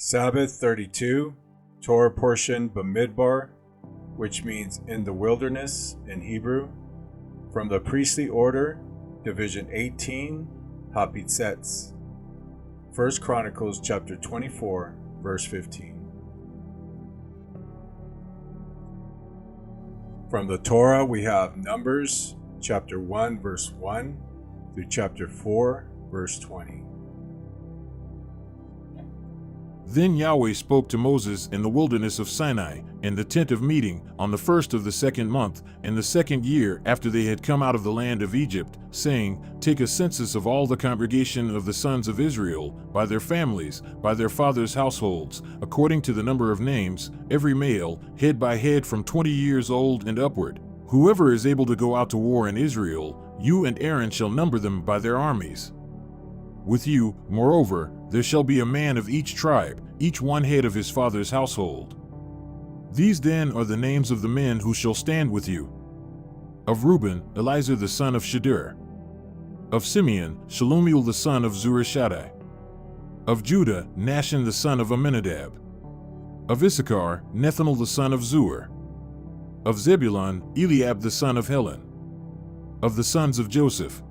Sabbath 32, Torah portion Bemidbar, which means in the wilderness in Hebrew. From the priestly order, division 18, Hapitzets. 1 Chronicles chapter 24, verse 15. From the Torah we have Numbers chapter 1, verse 1 through chapter 4, verse 20. Then Yahweh spoke to Moses in the wilderness of Sinai, in the tent of meeting, on the first of the second month, in the second year after they had come out of the land of Egypt, saying, Take a census of all the congregation of the sons of Israel, by their families, by their fathers' households, according to the number of names, every male, head by head from 20 years old and upward. Whoever is able to go out to war in Israel, you and Aaron shall number them by their armies. With you, moreover, there shall be a man of each tribe, each one head of his father's household. These then are the names of the men who shall stand with you. Of Reuben, Elizur the son of Shadur. Of Simeon, Shalumiel the son of Zurishaddai. Of Judah, Nahshon the son of Amminadab. Of Issachar, Nethanel the son of Zuar. Of Zebulun, Eliab the son of Helon. Of the sons of Joseph.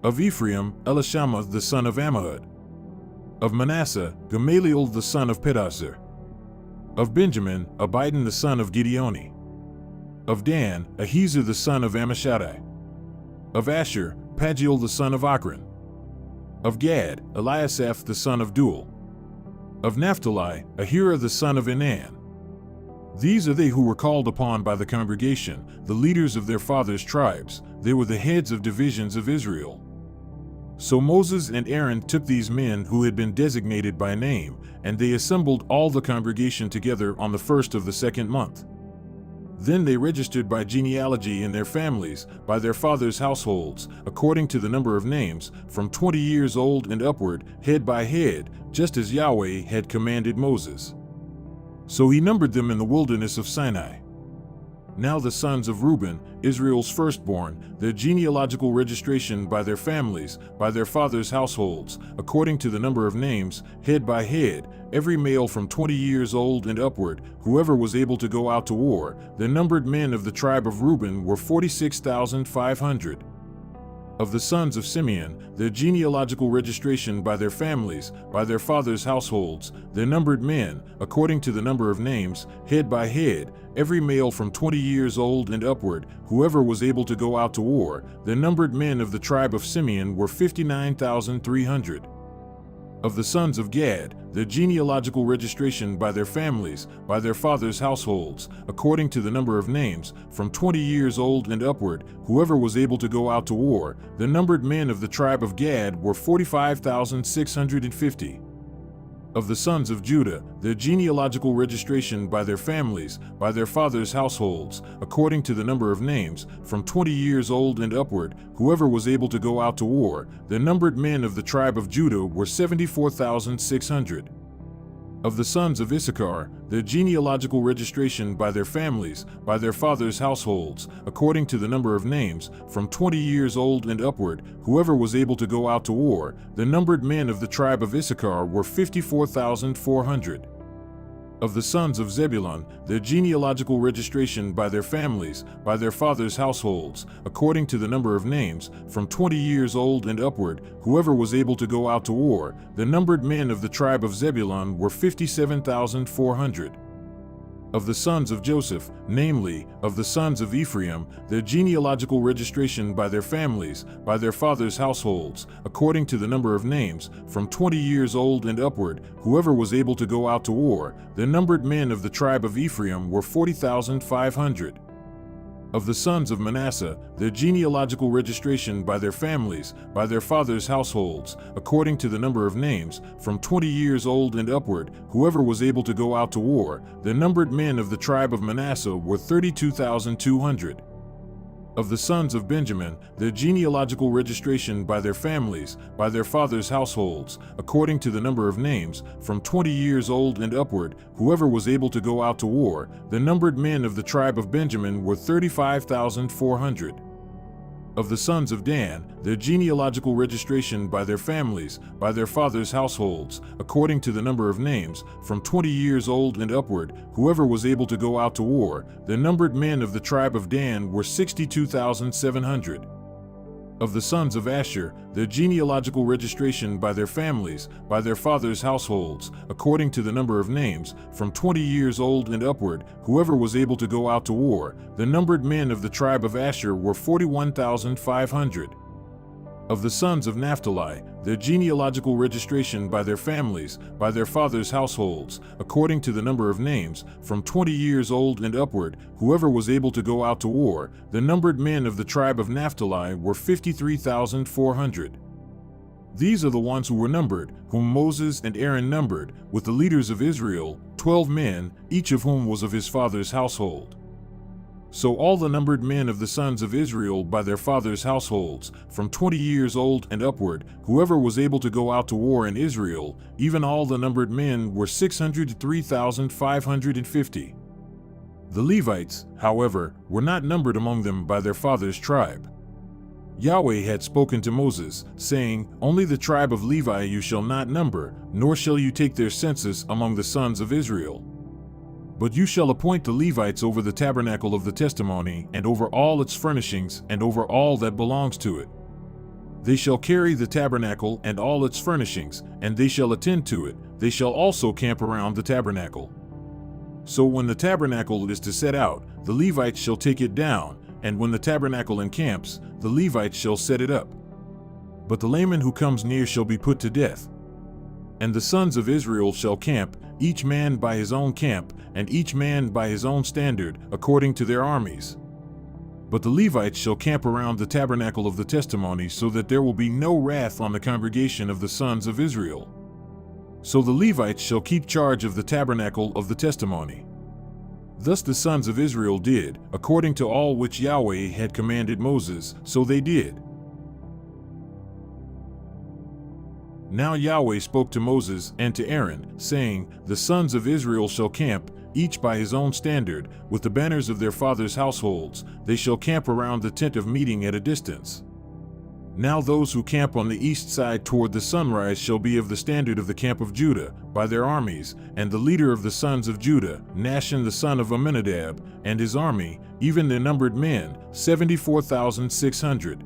Of Ephraim, Elishama the son of Ammihud. Of Manasseh, Gamaliel the son of Pedahzur. Of Benjamin, Abidan the son of Gideoni. Of Dan, Ahiezer the son of Ammishaddai. Of Asher, Pagiel the son of Ochran. Of Gad, Eliasaph the son of Duel. Of Naphtali, Ahira the son of Enan. These are they who were called upon by the congregation, the leaders of their fathers' tribes. They were the heads of divisions of Israel. So Moses and Aaron took these men who had been designated by name, and they assembled all the congregation together on the first of the second month. Then they registered by genealogy in their families, by their fathers' households, according to the number of names, from 20 years old and upward, head by head, just as Yahweh had commanded Moses. So he numbered them in the wilderness of Sinai. Now the sons of Reuben, Israel's firstborn, their genealogical registration by their families, by their fathers' households, according to the number of names, head by head, every male from 20 years old and upward, whoever was able to go out to war, the numbered men of the tribe of Reuben were 46,500. Of the sons of Simeon, their genealogical registration by their families, by their fathers' households, their numbered men, according to the number of names, head by head, every male from 20 years old and upward, whoever was able to go out to war, the numbered men of the tribe of Simeon were 59,300. Of the sons of Gad, their genealogical registration by their families, by their fathers' households, according to the number of names, from 20 years old and upward, whoever was able to go out to war, the numbered men of the tribe of Gad were 45,650. Of the sons of Judah, their genealogical registration by their families, by their fathers' households, according to the number of names, from 20 years old and upward, whoever was able to go out to war, the numbered men of the tribe of Judah were 74,600. Of the sons of Issachar, their genealogical registration by their families, by their fathers' households, according to the number of names, from 20 years old and upward, whoever was able to go out to war, the numbered men of the tribe of Issachar were 54,400. Of the sons of Zebulun, their genealogical registration by their families, by their fathers' households, according to the number of names, from 20 years old and upward, whoever was able to go out to war, the numbered men of the tribe of Zebulun were 57,400. Of the sons of Joseph, namely, of the sons of Ephraim, their genealogical registration by their families, by their fathers' households, according to the number of names, from 20 years old and upward, whoever was able to go out to war, the numbered men of the tribe of Ephraim were 40,500. Of the sons of Manasseh, their genealogical registration by their families, by their fathers' households, according to the number of names, from 20 years old and upward, whoever was able to go out to war, the numbered men of the tribe of Manasseh were 32,200. Of the sons of Benjamin, their genealogical registration by their families, by their fathers' households, according to the number of names, from 20 years old and upward, whoever was able to go out to war, the numbered men of the tribe of Benjamin were 35,400. Of the sons of Dan, their genealogical registration by their families, by their fathers' households, according to the number of names, from 20 years old and upward, whoever was able to go out to war, the numbered men of the tribe of Dan were 62,700. Of the sons of Asher, their genealogical registration by their families, by their fathers' households, according to the number of names, from 20 years old and upward, whoever was able to go out to war, the numbered men of the tribe of Asher were 41,500. Of the sons of Naphtali, their genealogical registration by their families, by their fathers' households, according to the number of names, from 20 years old and upward, whoever was able to go out to war, the numbered men of the tribe of Naphtali were 53,400. These are the ones who were numbered, whom Moses and Aaron numbered, with the leaders of Israel, 12 men, each of whom was of his father's household. So all the numbered men of the sons of Israel by their fathers' households, from 20 years old and upward, whoever was able to go out to war in Israel, even all the numbered men were 603,550. The Levites, however, were not numbered among them by their fathers' tribe. Yahweh had spoken to Moses, saying, "Only the tribe of Levi you shall not number, nor shall you take their census among the sons of Israel. But you shall appoint the Levites over the tabernacle of the testimony, and over all its furnishings, and over all that belongs to it. They shall carry the tabernacle and all its furnishings, and they shall attend to it. They shall also camp around the tabernacle. So when the tabernacle is to set out, the Levites shall take it down, and when the tabernacle encamps, the Levites shall set it up. But the layman who comes near shall be put to death. And the sons of Israel shall camp, each man by his own camp, and each man by his own standard, according to their armies. But the Levites shall camp around the tabernacle of the testimony, so that there will be no wrath on the congregation of the sons of Israel. So the Levites shall keep charge of the tabernacle of the testimony." Thus the sons of Israel did, according to all which Yahweh had commanded Moses, so they did. Now Yahweh spoke to Moses and to Aaron, saying, "The sons of Israel shall camp, each by his own standard, with the banners of their fathers' households. They shall camp around the tent of meeting at a distance. Now those who camp on the east side toward the sunrise shall be of the standard of the camp of Judah, by their armies, and the leader of the sons of Judah, Nahshon the son of Amminadab, and his army, even their numbered men, 74,600.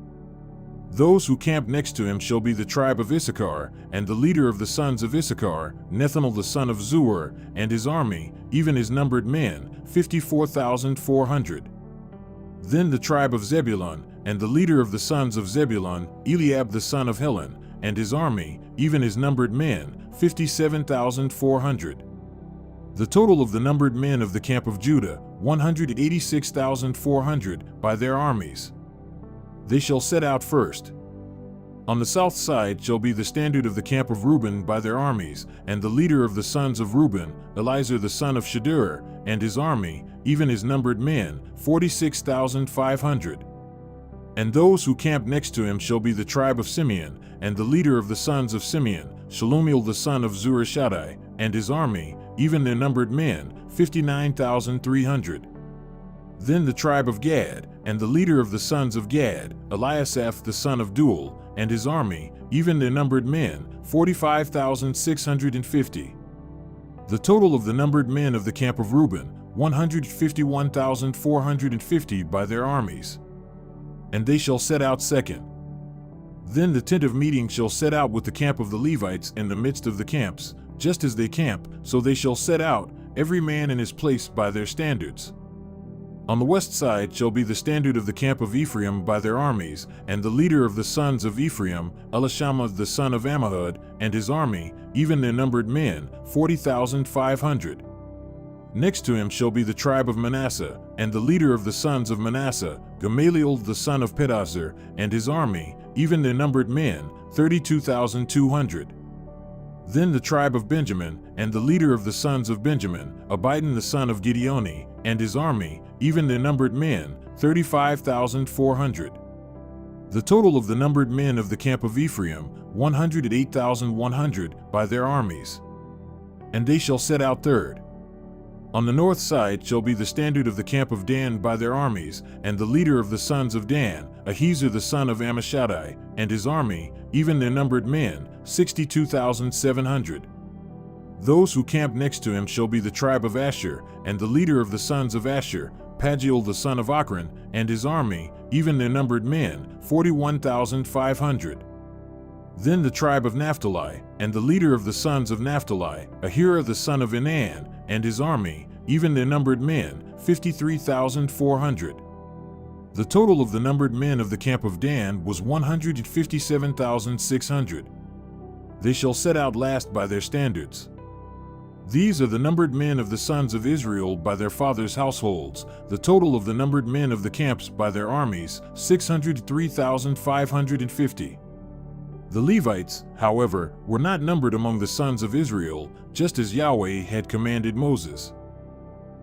Those who camp next to him shall be the tribe of Issachar, and the leader of the sons of Issachar, Nethanel the son of Zuar, and his army, even his numbered men, 54,400. Then the tribe of Zebulun, and the leader of the sons of Zebulun, Eliab the son of Helon, and his army, even his numbered men, 57,400. The total of the numbered men of the camp of Judah, 186,400, by their armies. They shall set out first. On the south side shall be the standard of the camp of Reuben by their armies, and the leader of the sons of Reuben, Elizur the son of Shedeur, and his army, even his numbered men, 46,500. And those who camp next to him shall be the tribe of Simeon, and the leader of the sons of Simeon, Shalumiel the son of Zurishaddai, and his army, even their numbered men, 59,300. Then the tribe of Gad, and the leader of the sons of Gad, Eliasaph the son of Duel, and his army, even their numbered men, 45,650. The total of the numbered men of the camp of Reuben, 151,450 by their armies. And they shall set out second. Then the tent of meeting shall set out with the camp of the Levites in the midst of the camps, just as they camp, so they shall set out, every man in his place by their standards. On the west side shall be the standard of the camp of Ephraim by their armies, and the leader of the sons of Ephraim, Elishama the son of Ammihud, and his army, even their numbered men, 40,500. Next to him shall be the tribe of Manasseh, and the leader of the sons of Manasseh, Gamaliel the son of Pedahzur, and his army, even their numbered men, 32,200. Then the tribe of Benjamin, and the leader of the sons of Benjamin, Abidan the son of Gideoni, and his army, even their numbered men, 35,400. The total of the numbered men of the camp of Ephraim, 108,100, by their armies. And they shall set out third. On the north side shall be the standard of the camp of Dan by their armies, and the leader of the sons of Dan, Ahiezer the son of Ammishaddai, and his army, even their numbered men, 62,700. Those who camp next to him shall be the tribe of Asher, and the leader of the sons of Asher, Pagiel the son of Ochran, and his army, even their numbered men, 41,500. Then the tribe of Naphtali, and the leader of the sons of Naphtali, Ahira the son of Enan, and his army, even their numbered men, 53,400. The total of the numbered men of the camp of Dan was 157,600. They shall set out last by their standards. These are the numbered men of the sons of Israel by their fathers' households, the total of the numbered men of the camps by their armies, 603,550. The Levites, however, were not numbered among the sons of Israel, just as Yahweh had commanded Moses.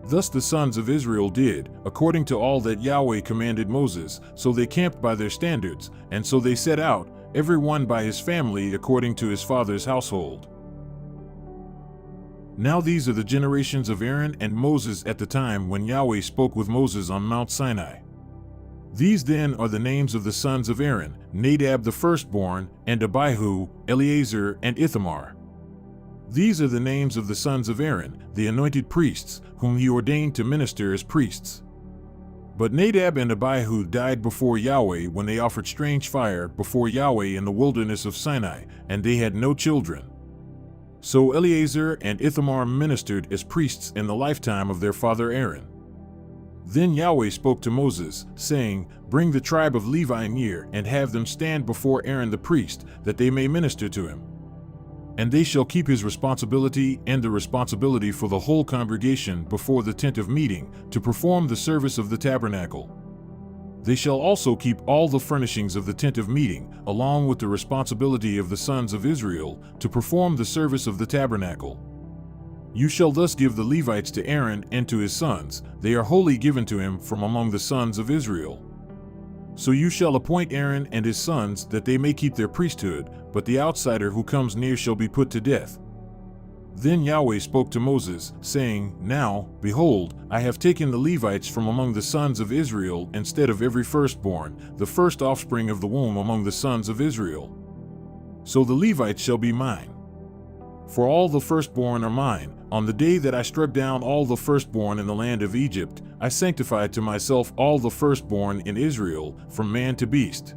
Thus the sons of Israel did, according to all that Yahweh commanded Moses, so they camped by their standards, and so they set out, every one by his family according to his father's household. Now these are the generations of Aaron and Moses at the time when Yahweh spoke with Moses on Mount Sinai. These then are the names of the sons of Aaron, Nadab the firstborn, and Abihu, Eleazar, and Ithamar. These are the names of the sons of Aaron, the anointed priests, whom he ordained to minister as priests. But Nadab and Abihu died before Yahweh when they offered strange fire before Yahweh in the wilderness of Sinai, and they had no children. So Eleazar and Ithamar ministered as priests in the lifetime of their father Aaron. Then Yahweh spoke to Moses, saying, "Bring the tribe of Levi near, and have them stand before Aaron the priest, that they may minister to him. And they shall keep his responsibility and the responsibility for the whole congregation before the tent of meeting, to perform the service of the tabernacle. They shall also keep all the furnishings of the tent of meeting, along with the responsibility of the sons of Israel, to perform the service of the tabernacle. You shall thus give the Levites to Aaron and to his sons, they are wholly given to him from among the sons of Israel. So you shall appoint Aaron and his sons that they may keep their priesthood, but the outsider who comes near shall be put to death." Then Yahweh spoke to Moses, saying, "Now, behold, I have taken the Levites from among the sons of Israel instead of every firstborn, the first offspring of the womb among the sons of Israel. So the Levites shall be mine. For all the firstborn are mine. On the day that I struck down all the firstborn in the land of Egypt, I sanctified to myself all the firstborn in Israel, from man to beast.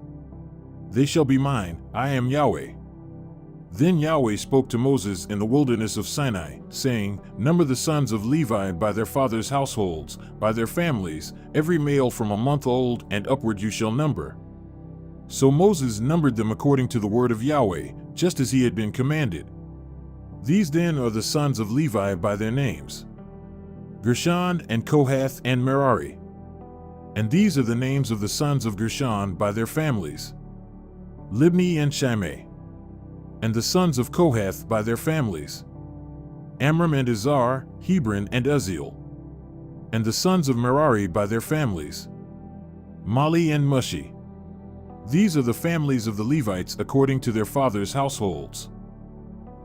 They shall be mine, I am Yahweh." Then Yahweh spoke to Moses in the wilderness of Sinai, saying, "Number the sons of Levi by their fathers' households, by their families, every male from a month old and upward you shall number." So Moses numbered them according to the word of Yahweh, just as he had been commanded. These then are the sons of Levi by their names: Gershon and Kohath and Merari. And these are the names of the sons of Gershon by their families: Libni and Shimei. And the sons of Kohath by their families: Amram and Izhar, Hebron and Uzziel. And the sons of Merari by their families: Mali and Mushi. These are the families of the Levites according to their fathers' households.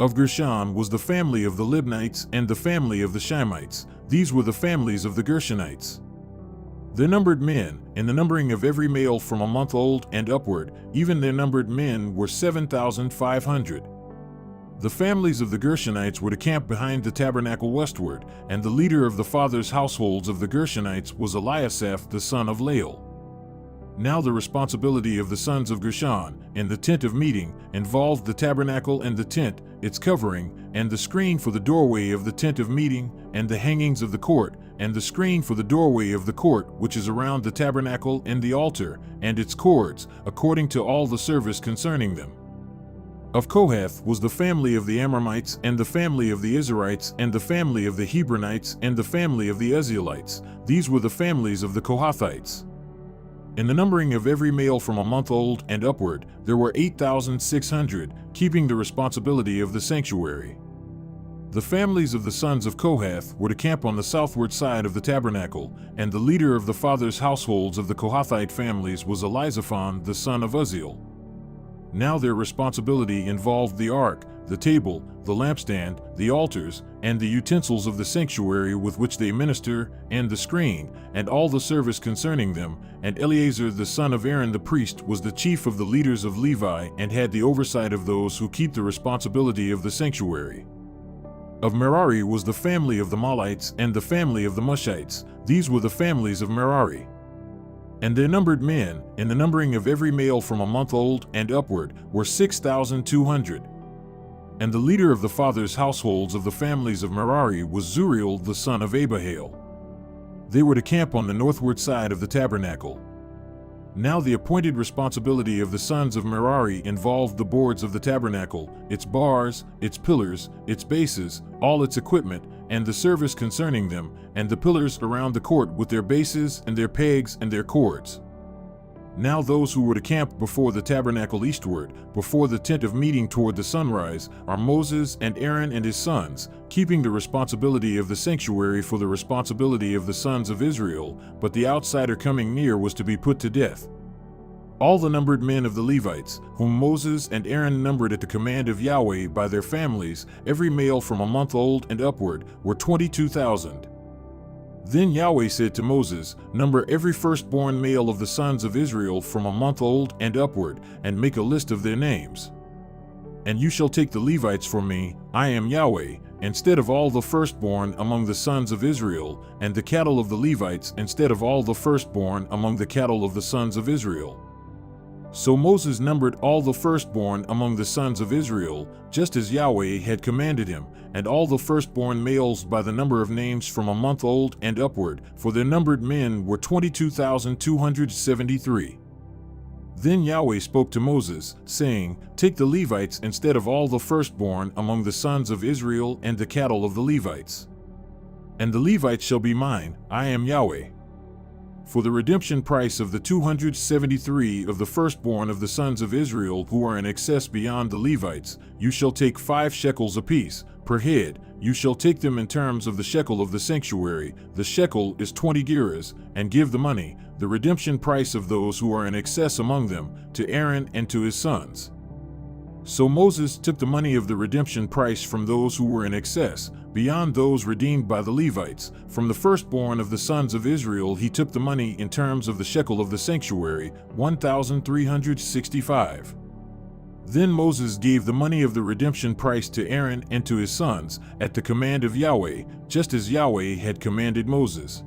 Of Gershon was the family of the Libnites and the family of the Shimites. These were the families of the Gershonites. Their numbered men, in the numbering of every male from a month old and upward, even their numbered men were 7,500. The families of the Gershonites were to camp behind the tabernacle westward, and the leader of the fathers' households of the Gershonites was Eliasaph the son of Lael. Now the responsibility of the sons of Gershon in the tent of meeting involved the tabernacle and the tent, its covering, and the screen for the doorway of the tent of meeting, and the hangings of the court, and the screen for the doorway of the court which is around the tabernacle and the altar, and its cords, according to all the service concerning them. Of Kohath was the family of the Amramites, and the family of the Izharites, and the family of the Hebronites, and the family of the Uzzielites. These were the families of the Kohathites. In the numbering of every male from a month old and upward, there were 8,600, keeping the responsibility of the sanctuary. The families of the sons of Kohath were to camp on the southward side of the tabernacle, and the leader of the fathers' households of the Kohathite families was Elizaphan the son of Uzziel. Now their responsibility involved the ark, the table, the lampstand, the altars, and the utensils of the sanctuary with which they minister, and the screen, and all the service concerning them. And Eleazar the son of Aaron the priest was the chief of the leaders of Levi, and had the oversight of those who keep the responsibility of the sanctuary. Of Merari was the family of the Mahlites and the family of the Mushites. These were the families of Merari. And their numbered men, in the numbering of every male from a month old and upward, were 6,200. And the leader of the fathers' households of the families of Merari was Zuriel the son of Abihail. They were to camp on the northward side of the tabernacle. Now the appointed responsibility of the sons of Merari involved the boards of the tabernacle, its bars, its pillars, its bases, all its equipment, and the service concerning them, and the pillars around the court with their bases and their pegs and their cords. Now those who were to camp before the tabernacle eastward, before the tent of meeting toward the sunrise, are Moses and Aaron and his sons, keeping the responsibility of the sanctuary for the responsibility of the sons of Israel, but the outsider coming near was to be put to death. All the numbered men of the Levites, whom Moses and Aaron numbered at the command of Yahweh by their families, every male from a month old and upward, were 22,000. Then Yahweh said to Moses, "Number every firstborn male of the sons of Israel from a month old and upward, and make a list of their names. And you shall take the Levites for me, I am Yahweh, instead of all the firstborn among the sons of Israel, and the cattle of the Levites instead of all the firstborn among the cattle of the sons of Israel." So Moses numbered all the firstborn among the sons of Israel, just as Yahweh had commanded him, and all the firstborn males by the number of names from a month old and upward, for their numbered men were 22,273. Then Yahweh spoke to Moses, saying, "Take the Levites instead of all the firstborn among the sons of Israel and the cattle of the Levites. And the Levites shall be mine, I am Yahweh. For the redemption price of the 273 of the firstborn of the sons of Israel who are in excess beyond the Levites, you shall take 5 shekels apiece, per head. You shall take them in terms of the shekel of the sanctuary. The shekel is 20 gerahs, and give the money, the redemption price of those who are in excess among them, to Aaron and to his sons." So Moses took the money of the redemption price from those who were in excess, beyond those redeemed by the Levites. From the firstborn of the sons of Israel he took the money in terms of the shekel of the sanctuary, 1,365. Then Moses gave the money of the redemption price to Aaron and to his sons, at the command of Yahweh, just as Yahweh had commanded Moses.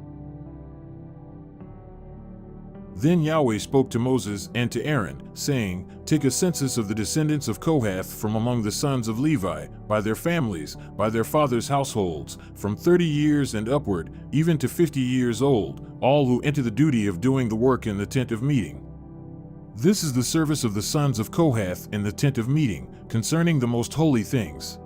Then Yahweh spoke to Moses and to Aaron, saying, "Take a census of the descendants of Kohath from among the sons of Levi, by their families, by their fathers' households, from 30 years and upward, even to 50 years old, all who enter the duty of doing the work in the tent of meeting. This is the service of the sons of Kohath in the tent of meeting, concerning the most holy things.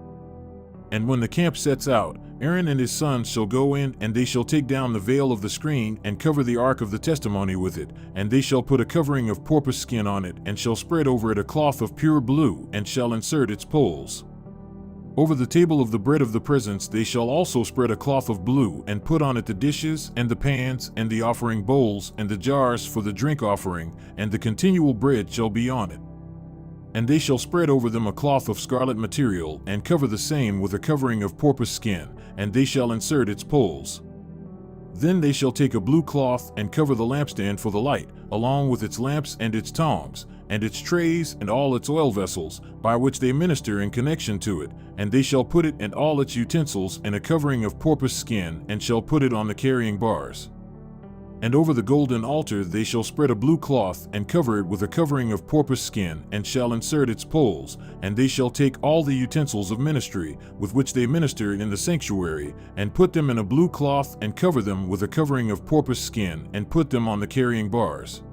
And when the camp sets out, Aaron and his sons shall go in, and they shall take down the veil of the screen, and cover the ark of the testimony with it, and they shall put a covering of porpoise skin on it, and shall spread over it a cloth of pure blue, and shall insert its poles. Over the table of the bread of the presence they shall also spread a cloth of blue, and put on it the dishes, and the pans, and the offering bowls, and the jars for the drink offering, and the continual bread shall be on it. And they shall spread over them a cloth of scarlet material, and cover the same with a covering of porpoise skin, and they shall insert its poles. Then they shall take a blue cloth, and cover the lampstand for the light, along with its lamps and its tongs, and its trays and all its oil vessels, by which they minister in connection to it, and they shall put it and all its utensils in a covering of porpoise skin, and shall put it on the carrying bars. And over the golden altar they shall spread a blue cloth, and cover it with a covering of porpoise skin, and shall insert its poles, and they shall take all the utensils of ministry, with which they minister in the sanctuary, and put them in a blue cloth, and cover them with a covering of porpoise skin, and put them on the carrying bars.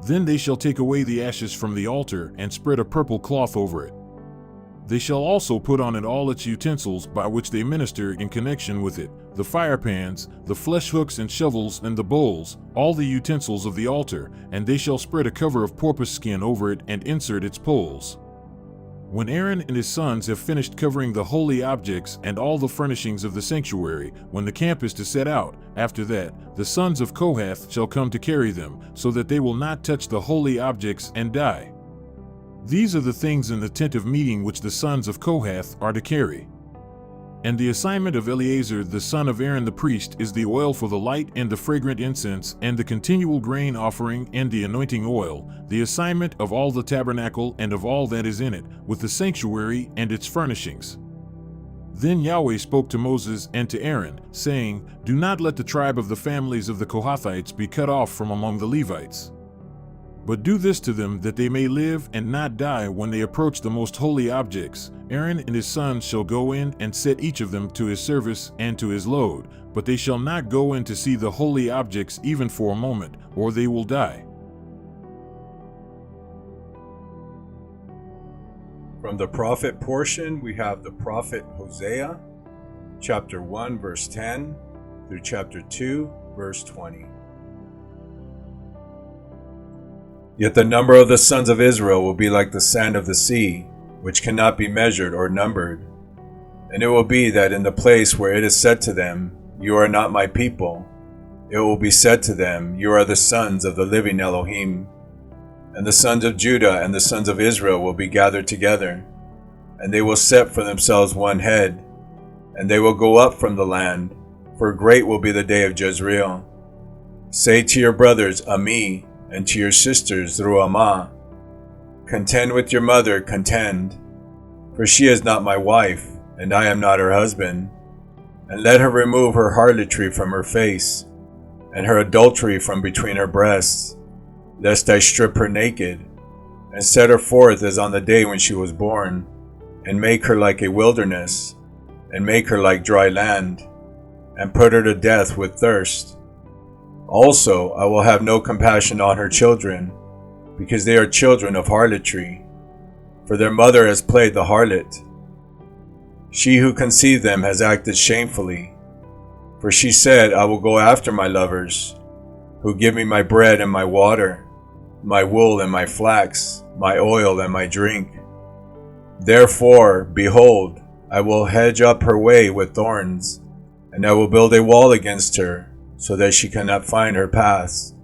Then they shall take away the ashes from the altar, and spread a purple cloth over it. They shall also put on it all its utensils by which they minister in connection with it, the firepans, the flesh hooks and shovels and the bowls, all the utensils of the altar, and they shall spread a cover of porpoise skin over it and insert its poles. When Aaron and his sons have finished covering the holy objects and all the furnishings of the sanctuary, when the camp is to set out, after that, the sons of Kohath shall come to carry them, so that they will not touch the holy objects and die. These are the things in the tent of meeting which the sons of Kohath are to carry. And the assignment of Eleazar the son of Aaron the priest is the oil for the light and the fragrant incense and the continual grain offering and the anointing oil, the assignment of all the tabernacle and of all that is in it, with the sanctuary and its furnishings. Then Yahweh spoke to Moses and to Aaron, saying, Do not let the tribe of the families of the Kohathites be cut off from among the Levites. But do this to them that they may live and not die when they approach the most holy objects. Aaron and his sons shall go in and set each of them to his service and to his load, but they shall not go in to see the holy objects even for a moment, or they will die. From the prophet portion, we have the prophet Hosea, chapter 1, verse 10, through chapter 2, verse 20. Yet the number of the sons of Israel will be like the sand of the sea, which cannot be measured or numbered. And it will be that in the place where it is said to them, You are not my people, it will be said to them, You are the sons of the living Elohim. And the sons of Judah and the sons of Israel will be gathered together, and they will set for themselves one head, and they will go up from the land, for great will be the day of Jezreel. Say to your brothers, Ami, and to your sisters, Ruamah, Contend with your mother, contend, for she is not my wife, and I am not her husband. And let her remove her harlotry from her face, and her adultery from between her breasts, lest I strip her naked, and set her forth as on the day when she was born, and make her like a wilderness, and make her like dry land, and put her to death with thirst. Also, I will have no compassion on her children, because they are children of harlotry, for their mother has played the harlot. She who conceived them has acted shamefully, for she said, I will go after my lovers, who give me my bread and my water, my wool and my flax, my oil and my drink. Therefore, behold, I will hedge up her way with thorns, and I will build a wall against her, so that she cannot find her paths.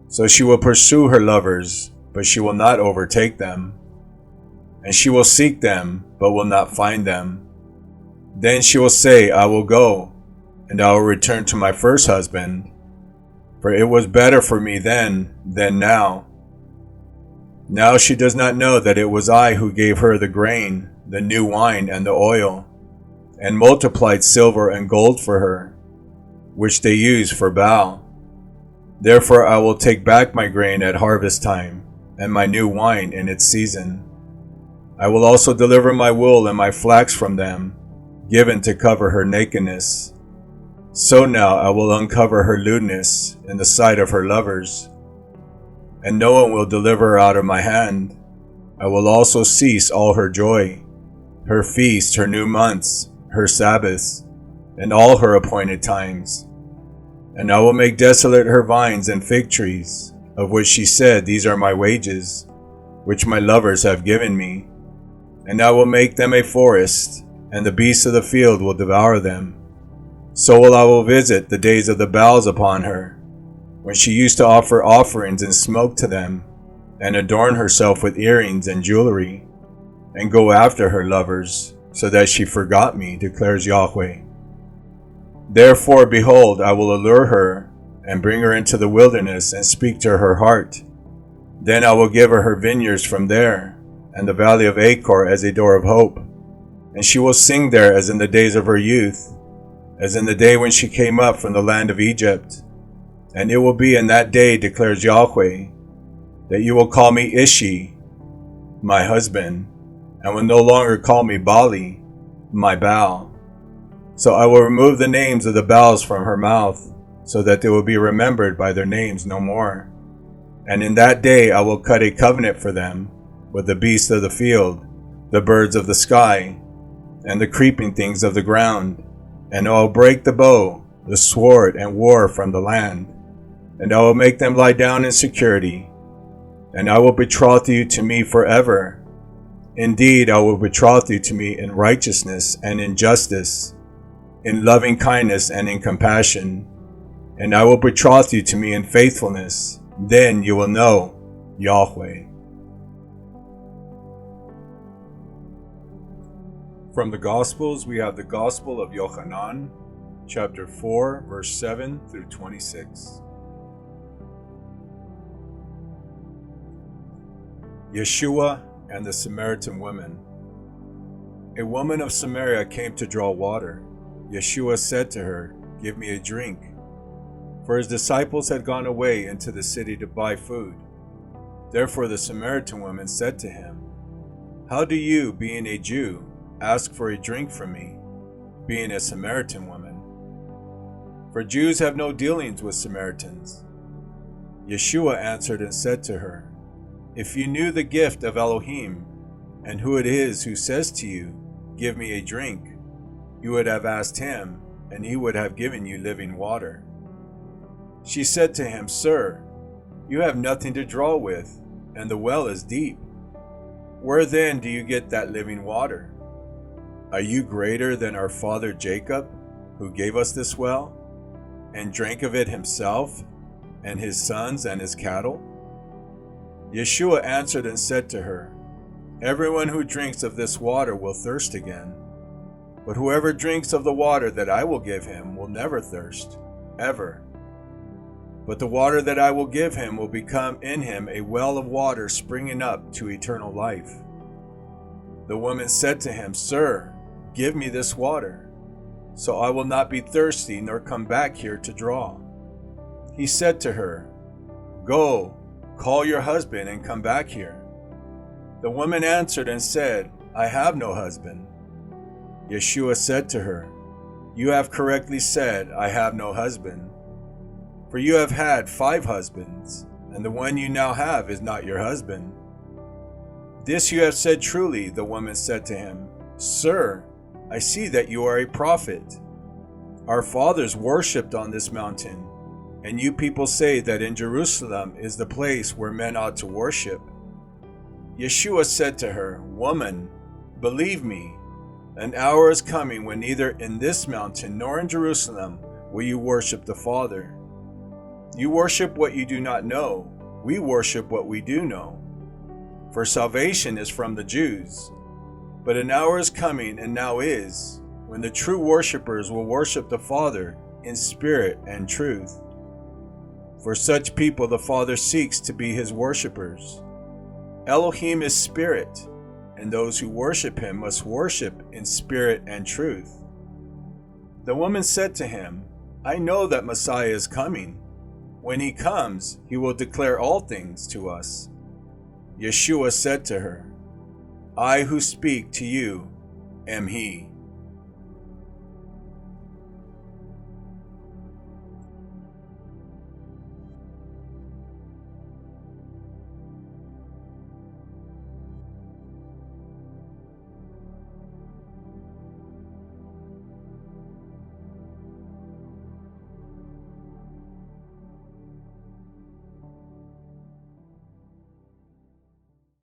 So she will pursue her lovers, but she will not overtake them. And she will seek them, but will not find them. Then she will say, I will go, and I will return to my first husband, for it was better for me then than now. Now she does not know that it was I who gave her the grain, the new wine, and the oil, and multiplied silver and gold for her, which they use for Baal. Therefore I will take back my grain at harvest time, and my new wine in its season. I will also deliver my wool and my flax from them, given to cover her nakedness. So now I will uncover her lewdness in the sight of her lovers, and no one will deliver her out of my hand. I will also cease all her joy, her feasts, her new months, her Sabbaths, and all her appointed times. And I will make desolate her vines and fig trees, of which she said, These are my wages, which my lovers have given me. And I will make them a forest, and the beasts of the field will devour them. So I will visit the days of the Baals upon her, when she used to offer offerings and smoke to them, and adorn herself with earrings and jewelry, and go after her lovers, so that she forgot me, declares Yahweh. Therefore, behold, I will allure her, and bring her into the wilderness, and speak to her heart. Then I will give her her vineyards from there, and the valley of Achor as a door of hope. And she will sing there as in the days of her youth, as in the day when she came up from the land of Egypt. And it will be in that day, declares Yahweh, that you will call me Ishi, my husband, and will no longer call me Bali, my Baal. So I will remove the names of the Baals from her mouth, so that they will be remembered by their names no more. And in that day I will cut a covenant for them with the beasts of the field, the birds of the sky, and the creeping things of the ground. And I will break the bow, the sword, and war from the land. And I will make them lie down in security. And I will betroth you to me forever. Indeed, I will betroth you to me in righteousness and in justice, in loving kindness and in compassion. And I will betroth you to me in faithfulness. Then you will know Yahweh. From the Gospels, we have the Gospel of YOCHANAN, chapter 4, verse 7 through 26. Yeshua and the Samaritan woman. A woman of Samaria came to draw water. Yeshua said to her, "Give me a drink." For his disciples had gone away into the city to buy food. Therefore the Samaritan woman said to him, "How do you, being a Jew, ask for a drink from me, being a Samaritan woman? For Jews have no dealings with Samaritans." Yeshua answered and said to her, "If you knew the gift of Elohim, and who it is who says to you, 'Give me a drink,' you would have asked him, and he would have given you living water." She said to him, "Sir, you have nothing to draw with, and the well is deep. Where then do you get that living water? Are you greater than our father Jacob, who gave us this well, and drank of it himself, and his sons and his cattle?" Yeshua answered and said to her, "Everyone who drinks of this water will thirst again, but whoever drinks of the water that I will give him will never thirst, ever. But the water that I will give him will become in him a well of water springing up to eternal life." The woman said to him, "Sir, give me this water, so I will not be thirsty nor come back here to draw." He said to her, "Go, call your husband and come back here." The woman answered and said, "I have no husband." Yeshua said to her, "You have correctly said, 'I have no husband,' for you have had 5 husbands, and the one you now have is not your husband." "This you have said truly," the woman said to him. "Sir, I see that you are a prophet. Our fathers worshipped on this mountain, and you people say that in Jerusalem is the place where men ought to worship." Yeshua said to her, "Woman, believe me, an hour is coming when neither in this mountain nor in Jerusalem will you worship the Father. You worship what you do not know. We worship what we do know. For salvation is from the Jews. But an hour is coming, and now is, when the true worshipers will worship the Father in spirit and truth. For such people the Father seeks to be his worshipers. Elohim is spirit, and those who worship him must worship in spirit and truth." The woman said to him, "I know that Messiah is coming. When he comes, he will declare all things to us." Yeshua said to her, "I who speak to you am he."